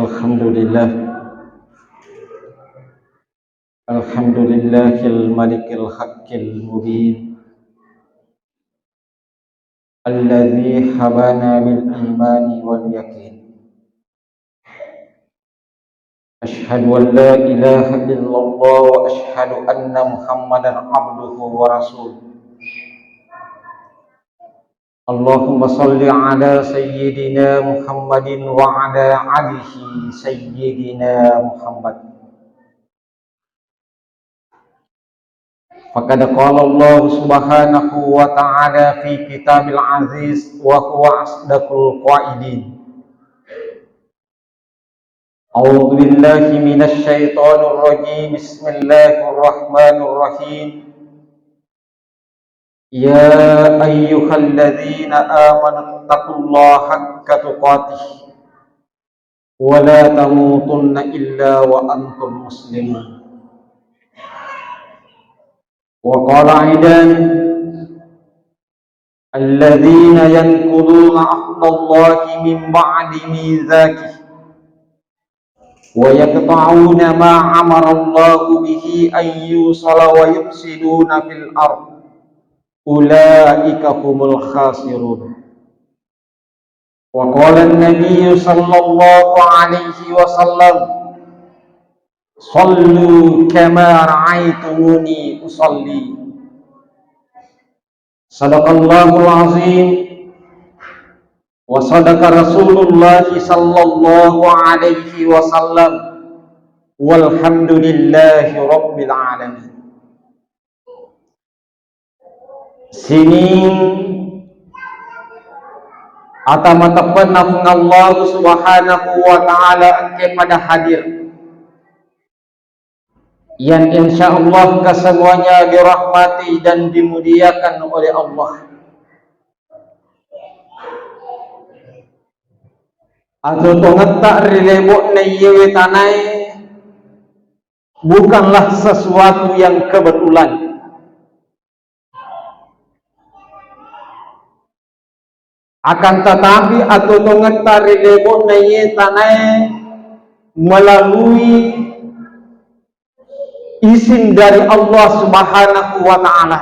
Alhamdulillah, Alhamdulillahil malikil haqqil mubin, alladzi habana bil imani wal yaqin. Ashhadu an la ilaha illallah wa ashhadu anna Muhammadan abduhu wa rasuluh. Allahumma salli ala sayyidina Muhammadin wa ala alihi sayyidina Muhammad. Faqad qala Allah subhanahu wa ta'ala fi kitabil aziz wa huwa asdaqul qailin. A'udzu billahi minasy syaithanir rajim. Bismillahir rahim. Ya ayyuhalladzina amanu taqullaha haqqa tuqatih wa la tamutunna illa wa antum muslimun. وقال أيضا الذين ينقضون عهد الله من بعد ميثاقه ويقطعون ما أمر الله به أن يوصل ويفسدون في الأرض أولئك هم الخاسرون. وقال النبي صلى الله عليه وسلم Sallu kama ra'aitumuni usalli. Sadaqallahul azim wa sadaqa Rasulullah sallallahu alaihi wasallam walhamdulillahi rabbil alamin. Sinin atamatapan ng Allah subhanahu wa ta'ala ang kepada hadir yang insya Allah kesemuanya dirahmati dan dimuliakan oleh Allah. Atau tongetak rilebok na yewe tanai bukanlah sesuatu yang kebetulan. Akan tetapi atau tongetak rilebok na yewe tanai melalui izin dari Allah subhanahu wa ta'ala.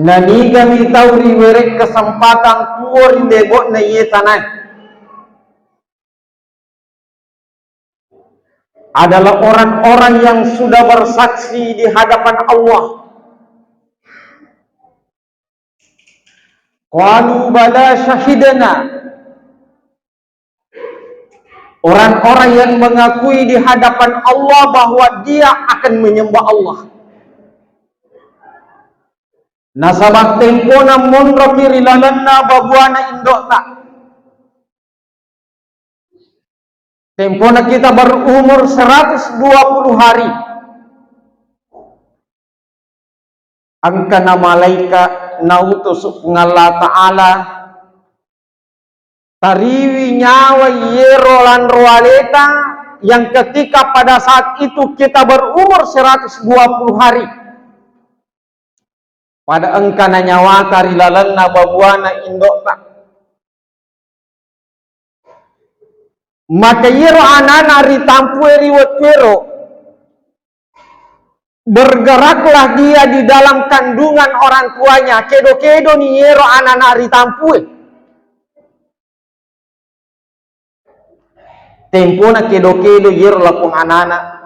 Nani kami tahu riweret kesempatan kuori lebok na iye tanah adalah orang-orang yang sudah bersaksi di hadapan Allah. Qalu bala syahidana. Orang-orang yang mengakui di hadapan Allah bahwa dia akan menyembah Allah. Nasabak tempona monro kirilalanna babuana indokta. Tempona kita berumur 120 hari. Angkana malaikat nautus Allah Ta'ala tariwi nyawa yero lan roaleta yang ketika pada saat itu kita berumur 120 hari. Pada engkana nyawa tarilalanna babuana indokta. Maka yero anana ritampue riwetwero. Bergeraklah dia di dalam kandungan orang tuanya. Kedo-kedo ni yero anana ritampue. Tempona kedo-kedo yero lapung anana.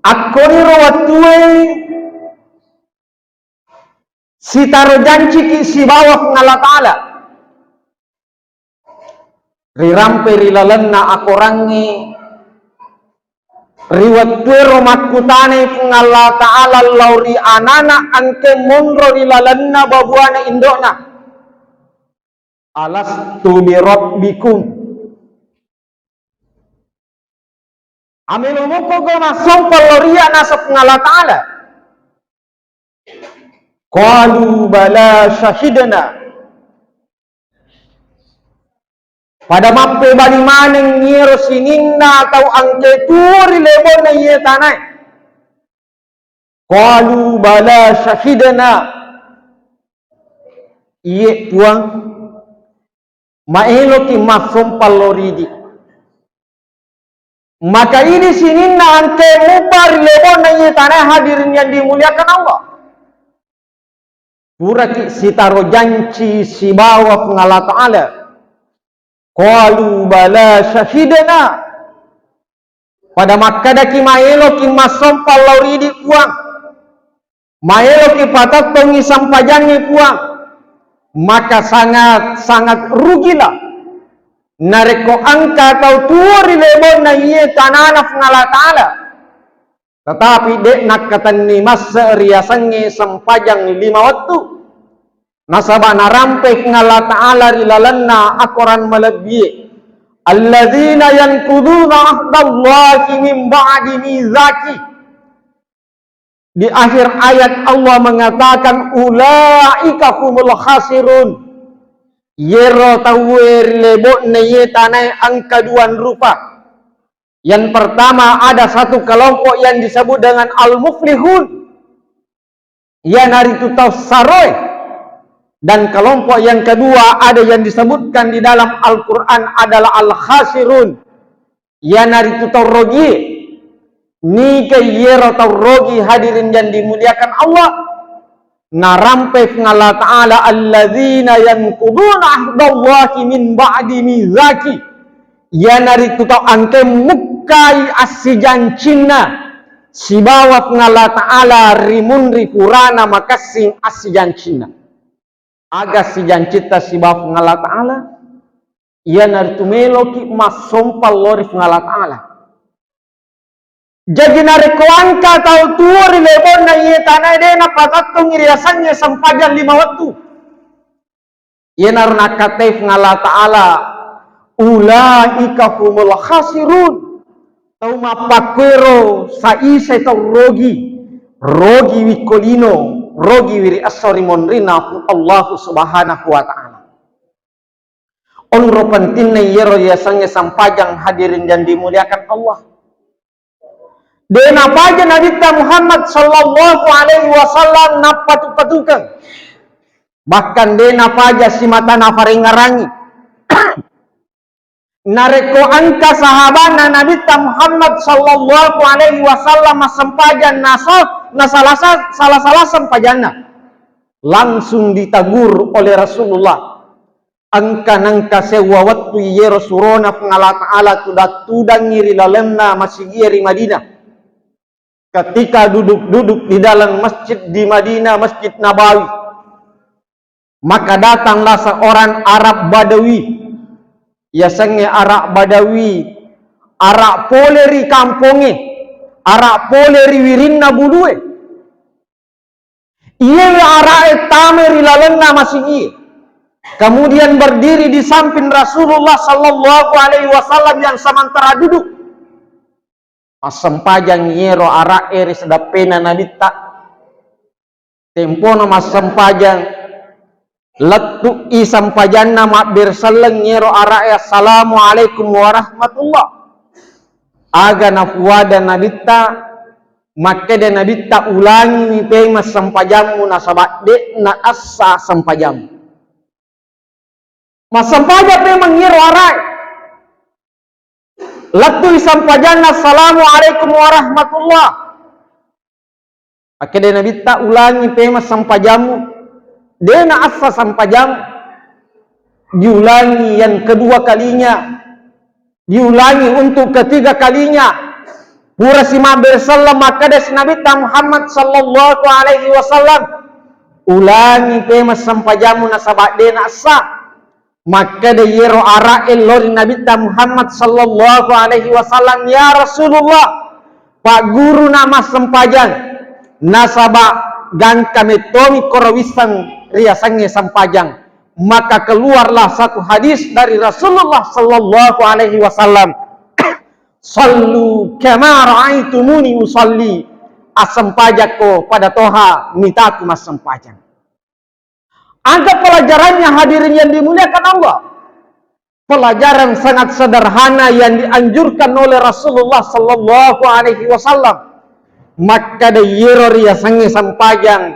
Akoni rawatue si taro janji ki si bawah ngala ta'ala. Rirampe rilalanna akorangi riwatue romat kutane ngala ta'ala lauri anana angke monro rilalanna babuana indokna. Alastu bi rabbikum. Amilu muko goma sompol loria nasab ngala ta'ala. Qalu bala syahidana. Pada mappe bali maneng nyiro sininna atau angke turi lebon na iye tanay. Qalu bala syahidana. iye puang maelo ki masompal loridi. Maka ini sininna angke mubar lebon na iye tanah hadirin yang dimuliakan Allah. Pura ki sitaro janci si bawa Allah Ta'ala. Qalu bala syahidana. Pada makada ki maelo ki masompal loridi puang. Maelo ki patatong isampajangi puang. Maka sangat rugilah. Nareko angka atau tuori lebon na iye tananaf ngala ta'ala. Tetapi dek nak katan ni masa riasannya sampajang 5 waktu. Nasabah narampe ngala ta'ala rilalanna akoran melebihi. Alladzina yankuduna ahdallahi min ba'di mizaki. Di akhir ayat Allah mengatakan ulaika humul khasirun. Yero tawir lebok neye tanai angka 2 rupa. Yang pertama ada satu kelompok yang disebut dengan al-muflihun. Yang hari itu tahu saroy. Dan kelompok yang kedua ada yang disebutkan di dalam Al-Quran adalah al-khasirun. Yang hari itu tahu rogi. Nika yero tahu rogi hadirin yang dimuliakan Allah. Narampe ngala ta'ala alladzina yankuduna ahdallahi min ba'di mizaki. Ya nari tutau angke mukai asijan Cina si bawa ngala ta'ala rimun ripurana makasing asijan Cina. Aga sijan cita si bawa ngala ta'ala. Ya nari tumelo ki masompal lori ngala ta'ala. Jadi nari kuangka tau tuori lebon na iye tanah dena patatong iriasannya sampajan 5 waktu. Iye nari nakatef ngala ta'ala. Ulaika humul khasirun. Tau mapakwero sa isa tau rogi. Rogi wikolino. Rogi wiri asori monrina Allah subhanahu wa ta'ala. Onro pentinna yero yasangnya sampajang hadirin dan dimuliakan Allah. Dena paja Nabi Muhammad sallallahu alaihi wasallam napatu-patukan. Bahkan dena paja si mata nafaringarangi. Nareko angka sahabana Nabi Muhammad sallallahu alaihi wasallam sampajan salah sampajana. Langsung ditagur oleh Rasulullah. Angka nangka sewa waktu yero surona pengala ta'ala tudang ngiri lalemna masih iri Madinah. Ketika duduk-duduk di dalam masjid di Madinah, Masjid Nabawi, maka datanglah seorang Arab Badawi. Yasangnya Arab Badawi, Arab poleri kamponge, Arab poleri wirinna bulue. Ia Arab tameri lalenna masih iye. Kemudian berdiri di samping Rasulullah sallallahu alaihi wasallam yang sementara duduk. Masampajang yero ara eri sedapena nabita tempono masampajang letu isampajanna mak bersaleng yero ara assalamualaikum warahmatullah aga nafuada nabita makke de nabita ulangi ni pe masampajamu nasabat de na assa sampajamu masampaja pe mangiro ara Latu isampajanna assalamualaikum warahmatullah. Akhirnya Nabi tak ulangi pemas sampajamu. Dena asa sampajamu. Diulangi yang kedua kalinya. Diulangi untuk ketiga kalinya. Pura sima bersalam maka des Nabi Muhammad sallallahu alaihi wasallam. Ulangi pemas sampajamu nasabak dena asa. Maka de yero ara'il lori Nabi Muhammad sallallahu alaihi wasallam ya Rasulullah Pak Guru nama sampajan nasaba gan kami tomi korowisan riasannya sampajang maka keluarlah satu hadis dari Rasulullah sallallahu alaihi wasallam sallu kama ra'aitumuni usalli asampajako pada toha mitaku mas sampajang. Ada pelajarannya hadirin yang dimuliakan Allah. Pelajaran sangat sederhana yang dianjurkan oleh Rasulullah sallallahu alaihi wasallam. Maka de yero riasange sampajang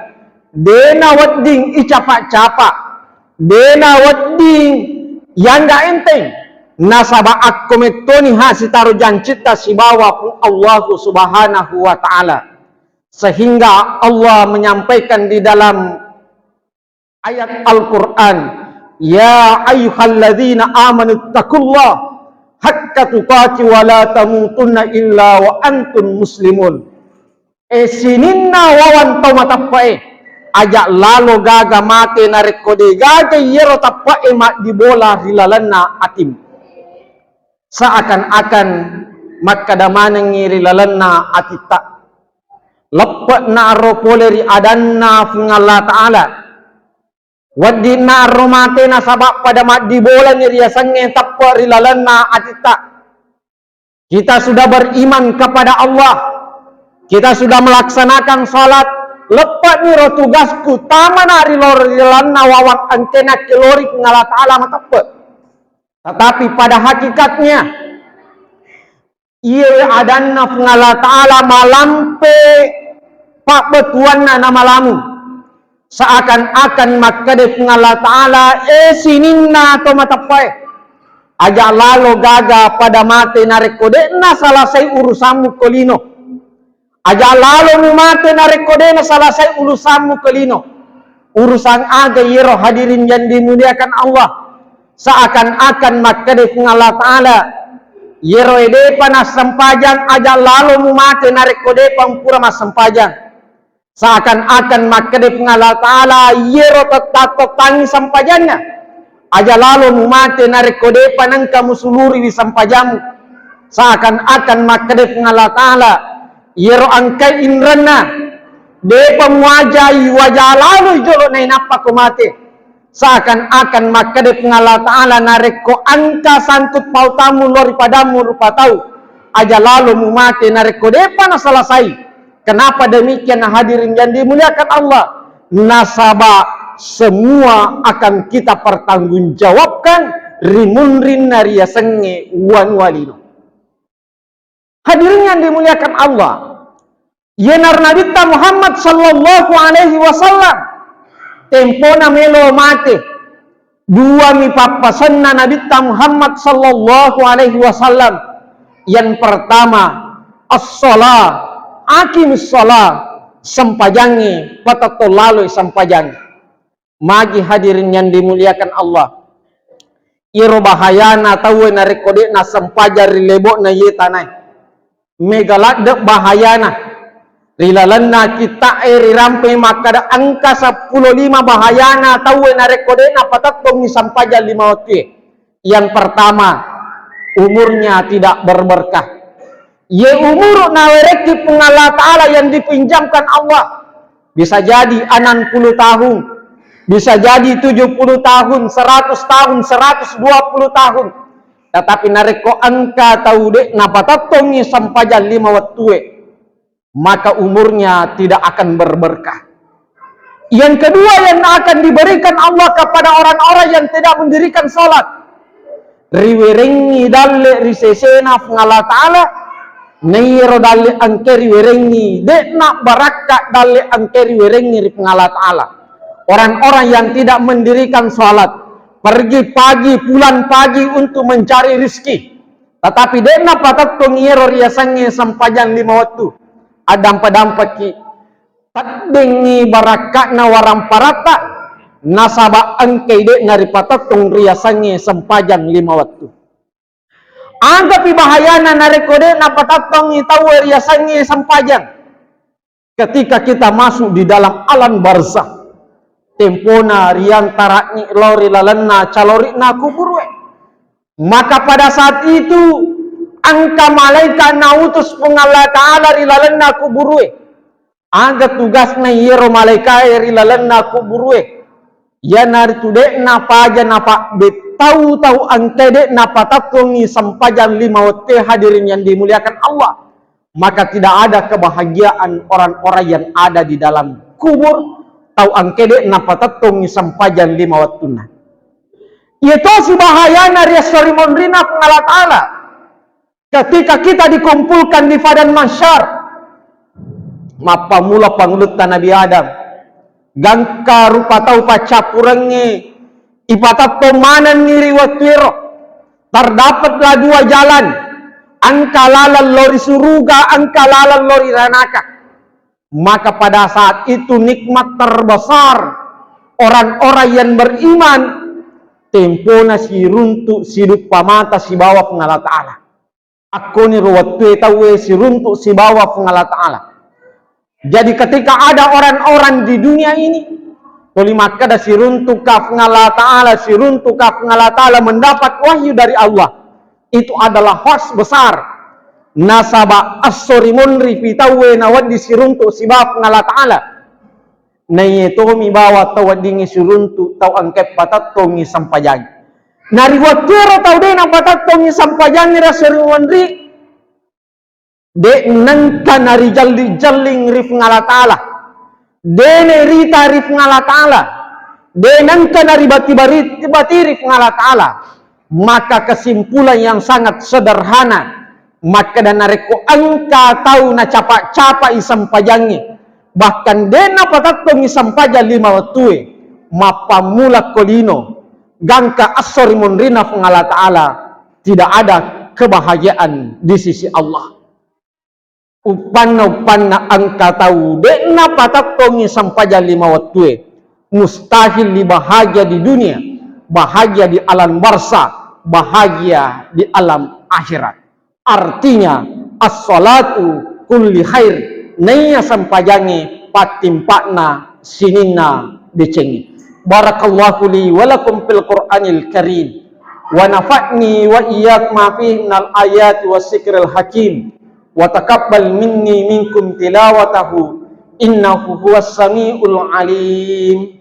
dena wadding icapak-capak dena waddi yang gak enteng nasaba akkometoni hasitaru jancita si bawa Allah subhanahu wa ta'ala, sehingga Allah menyampaikan di dalam ayat Al-Quran, ya ayyuhalladzina amanu taqullah haqqa tuqati wa la tamutunna illa wa antum muslimun. Sininna wawan tau matappae ajak lalo gaga mate narik kode gaga yero tappae mak dibola rilalanna atim, seakan-akan makadamanang rilalanna atita lepat na arropoleri adanna fungalla ta'ala waddi na arromate na sabab pada mak dibola ni riasannya tappa rilalanna atita. Kita sudah beriman kepada Allah, kita sudah melaksanakan salat, lepat ni ro tugasku tamana rilalanna wawak antena kelori fungalla ta'ala matappa. Tetapi pada hakikatnya ia adanna fungalla ta'ala malampe pak betuanna nama lamu, seakan-akan makade fungalla ta'ala sininna atau matappai aja lalo gaga pada mate narek kodena salasai urusanmu kolino, aja lalo mu mate narek kodena salasai urusanmu kolino, urusan aga yero hadirin yang dimuliakan Allah, seakan-akan makade fungalla ta'ala yero ede panas sempajang aja lalu mu mate narik kode pampura mas sempajang, seakan-akan makade fungalla ta'ala yero tetato tangi sempajangnya aja lalu mu mate narik kode panang kamu suluri di sempajamu, seakan-akan makade fungalla ta'ala yero angkai inrana de pemwajai wajah lalu jolo nai napa ko mate, seakan-akan makade fungalla ta'ala narik ko angka santut pautamu lori padamu rupa tahu aja lalu mu mate narik ko depan selesai. Kenapa demikian hadirin yang dimuliakan Allah? Nasaba semua akan kita pertanggungjawabkan rimunrin naria senge wan walino. Hadirin yang dimuliakan Allah, yenar Nabi Muhammad sallallahu alaihi wasallam tempona melo mate dua mi papasanna Nabi Muhammad sallallahu alaihi wasallam. Yang pertama as-shalah, aqimus shalah, sempajangi patato lalu sempajangi. Magi hadirin yang dimuliakan Allah, iro bahayana tahu narik kode na sempajar rilebo na yetanai megalat de bahayana rilalanna kita eri rampe makada angka 15 bahayana tahu narik kode na patatong sampajar 5 waktu. Yang pertama umurnya tidak berberkah, ye umur nawereki fungalla ta'ala yang dipinjamkan Allah, bisa jadi 60 tahun, bisa jadi 70 tahun, 100 tahun, 120 tahun, tetapi nareko angka tahu dek napatatongi sampajan 5 waktu, maka umurnya tidak akan berberkah. Yang kedua yang akan diberikan Allah kepada orang-orang yang tidak mendirikan salat, riwerengi dalle risesena fungalla ta'ala neiro dalle angkeri werengi dekna baraka dalle angkeri werengi fungalla ta'ala. Orang-orang yang tidak mendirikan salat, pergi pagi pulang pagi untuk mencari rizki, tetapi dekna patatong iro riasannya sampajan 5 waktu adampadampaki taddengi barakakna waramparata nasaba angkai dek nari patatong riasannya sempajan 5 waktu. Anggap bahayana nari kode na patatong tahu riasannya sempajan ketika kita masuk di dalam alam barzakh. Tempona riang tarakni lori lalanna calori na kuburwe, maka pada saat itu angka malaikat nautus fungalla ta'ala rilalanna kuburwe, angga tugasna yero malaikat rilalanna kuburwe ya nari tudek na paja napa betau-tau angkede na patatongi sampajan 5 waktu. Hadirin yang dimuliakan Allah, maka tidak ada kebahagiaan orang-orang yang ada di dalam kubur tau angkede na patatongi sampajan 5 waktuna. Itu si bahayana riasori mondrina fungalla ta'ala ketika kita dikumpulkan di padang mahsyar. Mapa mula pangulutan Nabi Adam gangka rupa tau pacapurangi ipatat tomanan ngiri watwiro, terdapatlah dua jalan, angkalalan lori suruga, angkalalan lori ranaka. Maka pada saat itu nikmat terbesar orang-orang yang beriman, tempona si runtuk si dupa mata si bawah pengala ta'ala. Aku ni ruwat tawe si runtuk si bawah pengala ta'ala. Jadi ketika ada orang-orang di dunia ini, tuli maka ada si runtuk ka pengala ta'ala, si runtuk ka pengala ta'ala mendapat wahyu dari Allah. Itu adalah host besar. Nasaba as-sori munri pitawe nawad di siruntu sibab ngala ta'ala na ito mibawa tawad dingi siruntu taw angket patatong isampajag nariwatiro taw din ang patatong isampajag nira sirunri de nangka narijalli-jalling rif ngala ta'ala de nerita rif ngala ta'ala de nangka naribati-bati rif ngala ta'ala. Maka kesimpulan yang sangat sederhana, maka dan nareko angka tahu na capa-capa isampajangi bahkan dena patatong isampaja 5 watue mapamula kolino gangka asori munrina pengala ta'ala tidak ada kebahagiaan di sisi Allah. Upan-upan angka tahu dena patatong isampaja 5 watue mustahil bahagia di dunia, bahagia di alam barza, bahagia di alam akhirat. Artinya as-salatu kulli khair naya sampajangi patimpakna sinina decengi. Barakallahu li wa lakum fil Qur'anil Karim wa nafa'ni wa iyyakum ma fihi minal ayati was sikril hakim wa taqabbal minni minkum tilawatahu innahu huwas samiul alim.